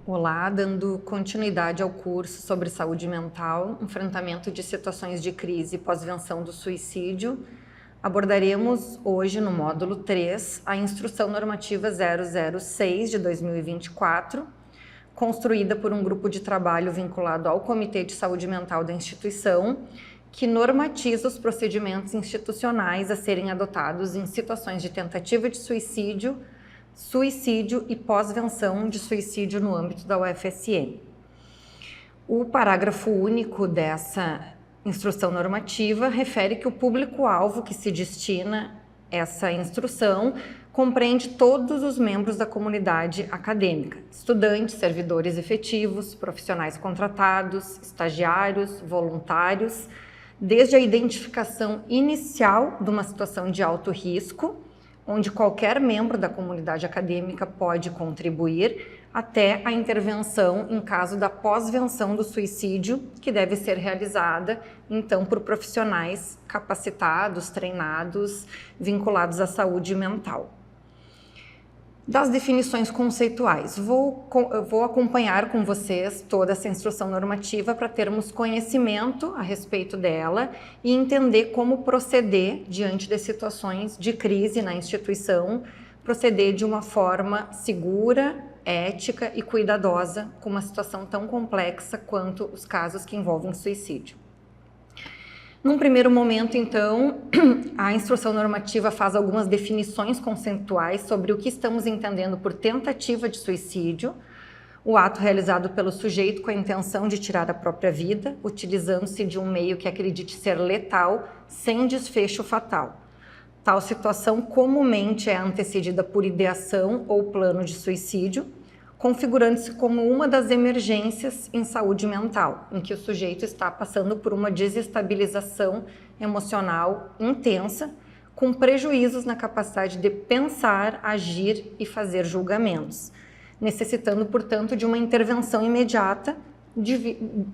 Olá, dando continuidade ao curso sobre saúde mental, enfrentamento de situações de crise e pós-venção do suicídio, abordaremos hoje no módulo 3 a Instrução Normativa 006 de 2024, construída por um grupo de trabalho vinculado ao Comitê de Saúde Mental da instituição, que normatiza os procedimentos institucionais a serem adotados em situações de tentativa de suicídio e pós-venção de suicídio no âmbito da UFSM. O parágrafo único dessa instrução normativa refere que o público-alvo que se destina essa instrução compreende todos os membros da comunidade acadêmica, estudantes, servidores efetivos, profissionais contratados, estagiários, voluntários, desde a identificação inicial de uma situação de alto risco, onde qualquer membro da comunidade acadêmica pode contribuir, até a intervenção em caso da pós-venção do suicídio, que deve ser realizada, então, por profissionais capacitados, treinados, vinculados à saúde mental. Das definições conceituais, vou acompanhar com vocês toda essa instrução normativa para termos conhecimento a respeito dela e entender como proceder diante de situações de crise na instituição, proceder de uma forma segura, ética e cuidadosa com uma situação tão complexa quanto os casos que envolvem suicídio. Num primeiro momento, então, a instrução normativa faz algumas definições conceituais sobre o que estamos entendendo por tentativa de suicídio, o ato realizado pelo sujeito com a intenção de tirar a própria vida, utilizando-se de um meio que acredite ser letal, sem desfecho fatal. Tal situação comumente é antecedida por ideação ou plano de suicídio, configurando-se como uma das emergências em saúde mental, em que o sujeito está passando por uma desestabilização emocional intensa, com prejuízos na capacidade de pensar, agir e fazer julgamentos, necessitando, portanto, de uma intervenção imediata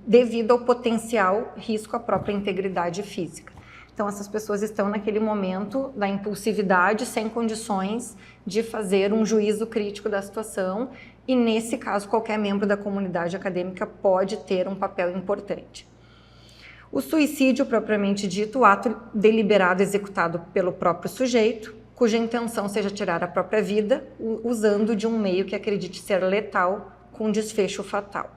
devido ao potencial risco à própria integridade física. Então, essas pessoas estão naquele momento da impulsividade, sem condições de fazer um juízo crítico da situação, e nesse caso, qualquer membro da comunidade acadêmica pode ter um papel importante. O suicídio, propriamente dito, o ato deliberado executado pelo próprio sujeito, cuja intenção seja tirar a própria vida, usando de um meio que acredite ser letal, com desfecho fatal.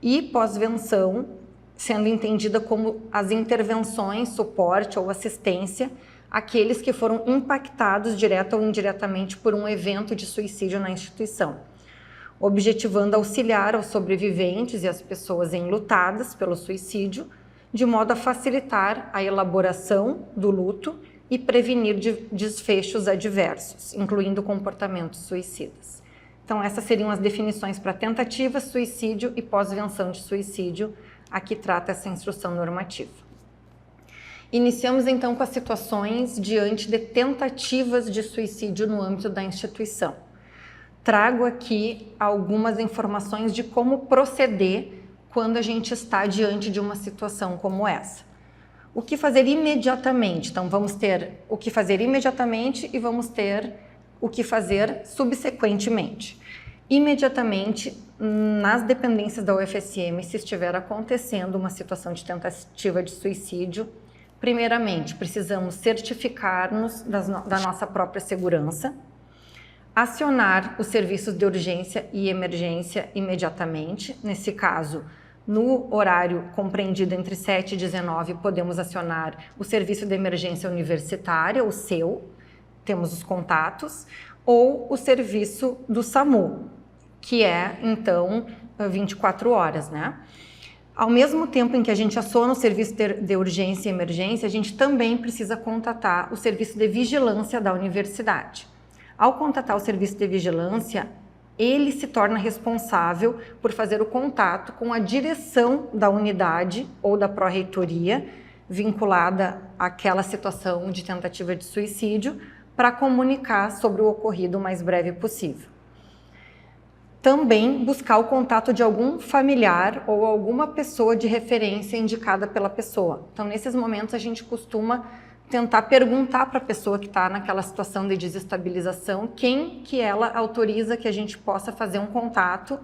E pós-venção, sendo entendida como as intervenções, suporte ou assistência àqueles que foram impactados direta ou indiretamente por um evento de suicídio na instituição, objetivando auxiliar aos sobreviventes e às pessoas enlutadas pelo suicídio, de modo a facilitar a elaboração do luto e prevenir desfechos adversos, incluindo comportamentos suicidas. Então, essas seriam as definições para tentativa, suicídio e pós-venção de suicídio. Aqui trata essa instrução normativa. Iniciamos então com as situações diante de tentativas de suicídio no âmbito da instituição. Trago aqui algumas informações de como proceder quando a gente está diante de uma situação como essa. O que fazer imediatamente? Então vamos ter o que fazer imediatamente e vamos ter o que fazer subsequentemente. Imediatamente, nas dependências da UFSM, se estiver acontecendo uma situação de tentativa de suicídio, primeiramente, precisamos certificar-nos da nossa própria segurança, acionar os serviços de urgência e emergência imediatamente. Nesse caso, no horário compreendido entre 7 e 19, podemos acionar o Serviço de Emergência Universitária, o SEU, temos os contatos, ou o serviço do SAMU, que é, então, 24 horas, né? Ao mesmo tempo em que a gente aciona o serviço de urgência e emergência, a gente também precisa contatar o serviço de vigilância da universidade. Ao contatar o serviço de vigilância, ele se torna responsável por fazer o contato com a direção da unidade ou da pró-reitoria vinculada àquela situação de tentativa de suicídio, para comunicar sobre o ocorrido o mais breve possível. Também buscar o contato de algum familiar ou alguma pessoa de referência indicada pela pessoa. Então, nesses momentos, a gente costuma tentar perguntar para a pessoa que está naquela situação de desestabilização quem que ela autoriza que a gente possa fazer um contato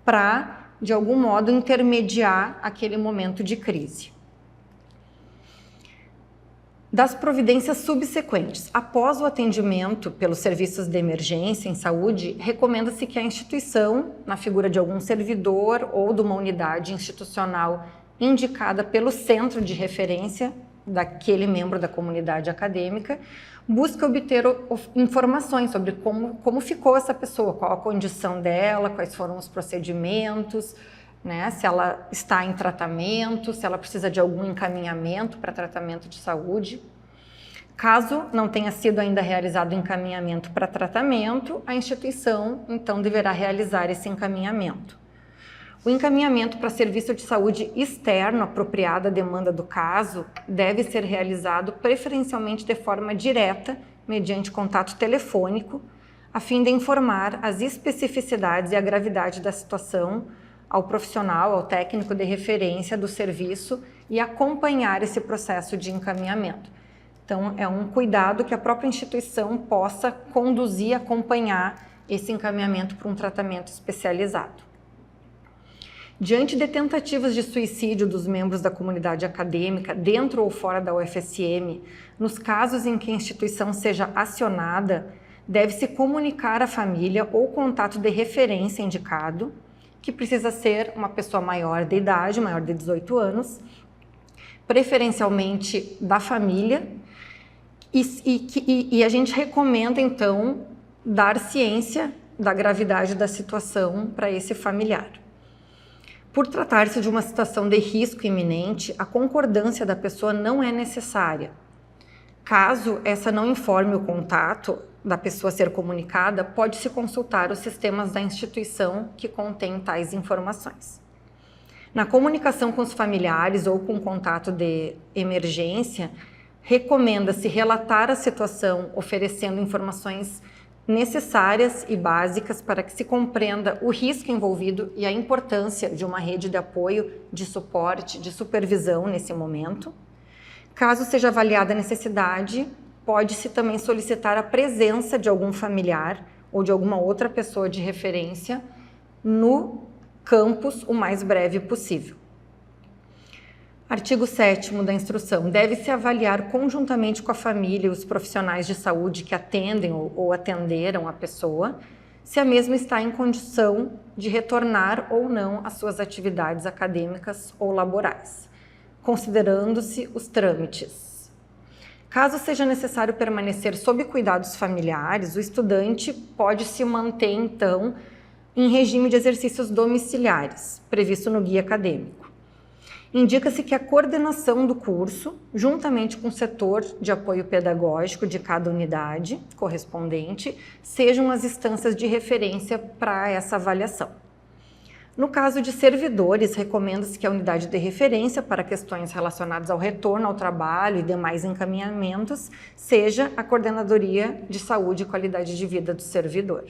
para, de algum modo, intermediar aquele momento de crise. Das providências subsequentes. Após o atendimento pelos serviços de emergência em saúde, recomenda-se que a instituição, na figura de algum servidor ou de uma unidade institucional indicada pelo centro de referência daquele membro da comunidade acadêmica, busque obter informações sobre como ficou essa pessoa, qual a condição dela, quais foram os procedimentos, né? Se ela está em tratamento, se ela precisa de algum encaminhamento para tratamento de saúde. Caso não tenha sido ainda realizado o encaminhamento para tratamento, a instituição, então, deverá realizar esse encaminhamento. O encaminhamento para serviço de saúde externo apropriado à demanda do caso deve ser realizado preferencialmente de forma direta, mediante contato telefônico, a fim de informar as especificidades e a gravidade da situação ao profissional, ao técnico de referência do serviço e acompanhar esse processo de encaminhamento. Então, é um cuidado que a própria instituição possa conduzir, acompanhar esse encaminhamento para um tratamento especializado. Diante de tentativas de suicídio dos membros da comunidade acadêmica, dentro ou fora da UFSM, nos casos em que a instituição seja acionada, deve-se comunicar à família ou contato de referência indicado, que precisa ser uma pessoa maior de idade, maior de 18 anos, preferencialmente da família, e a gente recomenda, então, dar ciência da gravidade da situação para esse familiar. Por tratar-se de uma situação de risco iminente, a concordância da pessoa não é necessária. Caso essa não informe o contato da pessoa a ser comunicada, pode-se consultar os sistemas da instituição que contêm tais informações. Na comunicação com os familiares ou com contato de emergência, recomenda-se relatar a situação oferecendo informações necessárias e básicas para que se compreenda o risco envolvido e a importância de uma rede de apoio, de suporte, de supervisão nesse momento. Caso seja avaliada a necessidade, pode-se também solicitar a presença de algum familiar ou de alguma outra pessoa de referência no campus o mais breve possível. Artigo 7º da instrução. Deve-se avaliar conjuntamente com a família e os profissionais de saúde que atendem ou atenderam a pessoa, se a mesma está em condição de retornar ou não às suas atividades acadêmicas ou laborais, considerando-se os trâmites. Caso seja necessário permanecer sob cuidados familiares, o estudante pode se manter, então, em regime de exercícios domiciliares, previsto no guia acadêmico. Indica-se que a coordenação do curso, juntamente com o setor de apoio pedagógico de cada unidade correspondente, sejam as instâncias de referência para essa avaliação. No caso de servidores, recomenda-se que a unidade de referência para questões relacionadas ao retorno ao trabalho e demais encaminhamentos seja a Coordenadoria de Saúde e Qualidade de Vida do servidor.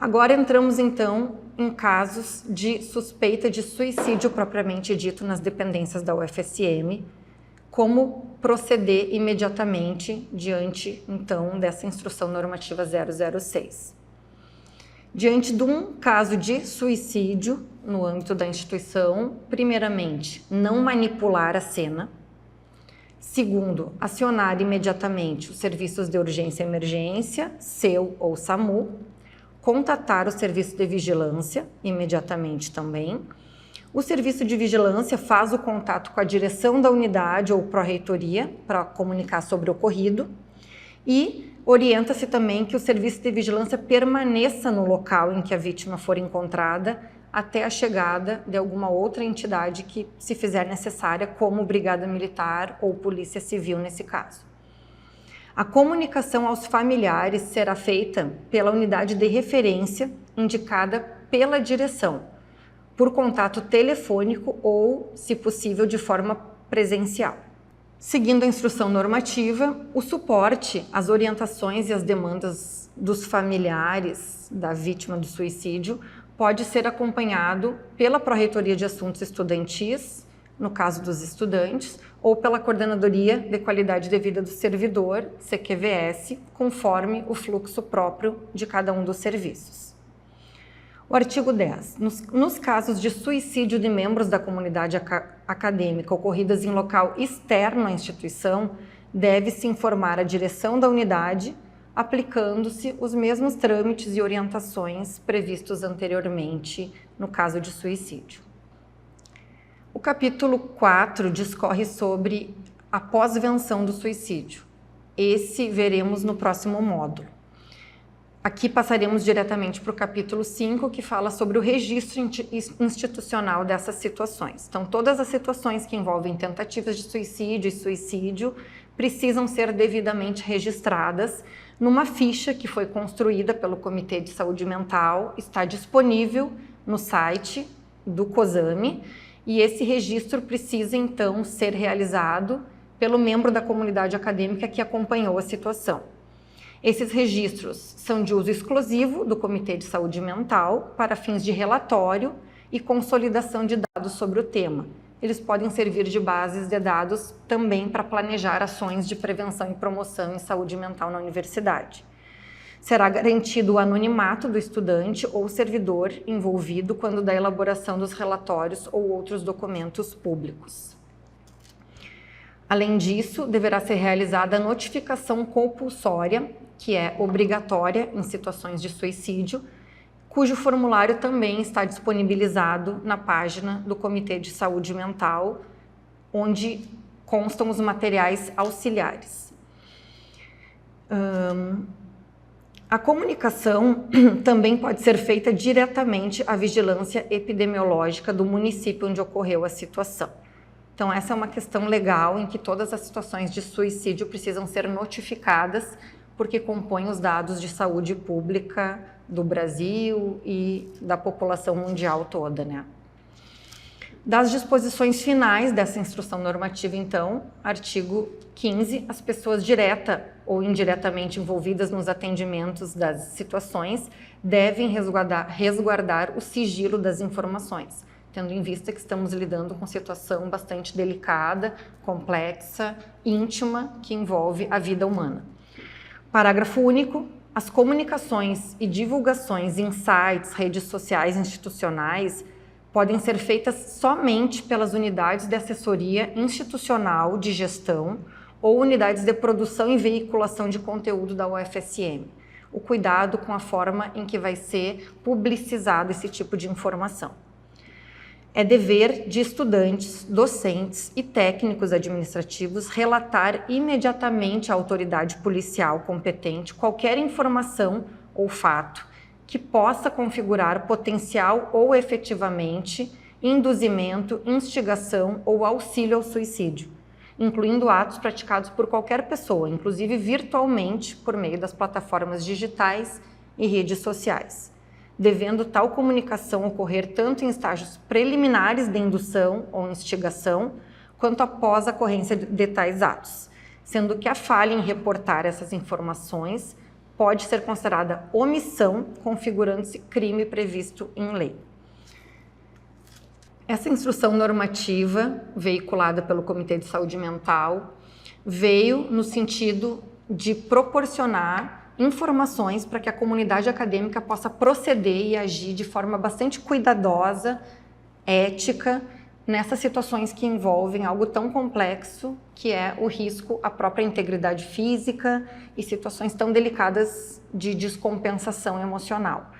Agora entramos, então, em casos de suspeita de suicídio propriamente dito nas dependências da UFSM, como proceder imediatamente diante, então, dessa Instrução Normativa 006. Diante de um caso de suicídio no âmbito da instituição, primeiramente, não manipular a cena. Segundo, acionar imediatamente os serviços de urgência e emergência, SEU ou SAMU. Contatar o serviço de vigilância imediatamente também. O serviço de vigilância faz o contato com a direção da unidade ou pró-reitoria para comunicar sobre o ocorrido e orienta-se também que o serviço de vigilância permaneça no local em que a vítima for encontrada até a chegada de alguma outra entidade que se fizer necessária, como Brigada Militar ou Polícia Civil nesse caso. A comunicação aos familiares será feita pela unidade de referência indicada pela direção, por contato telefônico ou, se possível, de forma presencial. Seguindo a instrução normativa, o suporte às orientações e às demandas dos familiares da vítima do suicídio pode ser acompanhado pela Pró-Reitoria de Assuntos Estudantis, no caso dos estudantes, ou pela Coordenadoria de Qualidade de Vida do Servidor, CQVS, conforme o fluxo próprio de cada um dos serviços. O artigo 10. Nos casos de suicídio de membros da comunidade acadêmica ocorridas em local externo à instituição, deve-se informar a direção da unidade, aplicando-se os mesmos trâmites e orientações previstos anteriormente no caso de suicídio. O capítulo 4 discorre sobre a pós-venção do suicídio. Esse veremos no próximo módulo. Aqui passaremos diretamente para o capítulo 5, que fala sobre o registro institucional dessas situações. Então, todas as situações que envolvem tentativas de suicídio e suicídio precisam ser devidamente registradas numa ficha que foi construída pelo Comitê de Saúde Mental, está disponível no site do COSAME, e esse registro precisa, então, ser realizado pelo membro da comunidade acadêmica que acompanhou a situação. Esses registros são de uso exclusivo do Comitê de Saúde Mental para fins de relatório e consolidação de dados sobre o tema. Eles podem servir de bases de dados também para planejar ações de prevenção e promoção em saúde mental na universidade. Será garantido o anonimato do estudante ou servidor envolvido quando da elaboração dos relatórios ou outros documentos públicos. Além disso, deverá ser realizada a notificação compulsória, que é obrigatória em situações de suicídio, cujo formulário também está disponibilizado na página do Comitê de Saúde Mental, onde constam os materiais auxiliares. A comunicação também pode ser feita diretamente à vigilância epidemiológica do município onde ocorreu a situação. Então, essa é uma questão legal em que todas as situações de suicídio precisam ser notificadas, porque compõem os dados de saúde pública do Brasil e da população mundial toda, né? Das disposições finais dessa instrução normativa, então, artigo 15, as pessoas direta ou indiretamente envolvidas nos atendimentos das situações devem resguardar o sigilo das informações, tendo em vista que estamos lidando com situação bastante delicada, complexa, íntima, que envolve a vida humana. Parágrafo único. As comunicações e divulgações em sites, redes sociais institucionais podem ser feitas somente pelas unidades de assessoria institucional de gestão ou unidades de produção e veiculação de conteúdo da UFSM. O cuidado com a forma em que vai ser publicizado esse tipo de informação. É dever de estudantes, docentes e técnicos administrativos relatar imediatamente à autoridade policial competente qualquer informação ou fato que possa configurar potencial ou efetivamente induzimento, instigação ou auxílio ao suicídio, incluindo atos praticados por qualquer pessoa, inclusive virtualmente por meio das plataformas digitais e redes sociais, devendo tal comunicação ocorrer tanto em estágios preliminares de indução ou instigação, quanto após a ocorrência de tais atos, sendo que a falha em reportar essas informações pode ser considerada omissão, configurando-se crime previsto em lei. Essa instrução normativa, veiculada pelo Comitê de Saúde Mental, veio no sentido de proporcionar informações para que a comunidade acadêmica possa proceder e agir de forma bastante cuidadosa, ética, nessas situações que envolvem algo tão complexo que é o risco à própria integridade física e situações tão delicadas de descompensação emocional.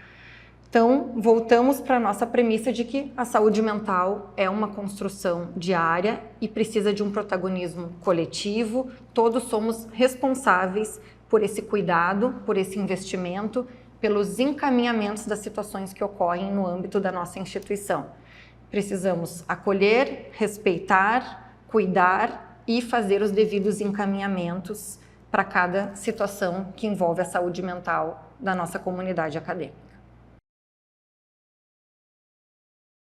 Então, voltamos para a nossa premissa de que a saúde mental é uma construção diária e precisa de um protagonismo coletivo. Todos somos responsáveis por esse cuidado, por esse investimento, pelos encaminhamentos das situações que ocorrem no âmbito da nossa instituição. Precisamos acolher, respeitar, cuidar e fazer os devidos encaminhamentos para cada situação que envolve a saúde mental da nossa comunidade acadêmica.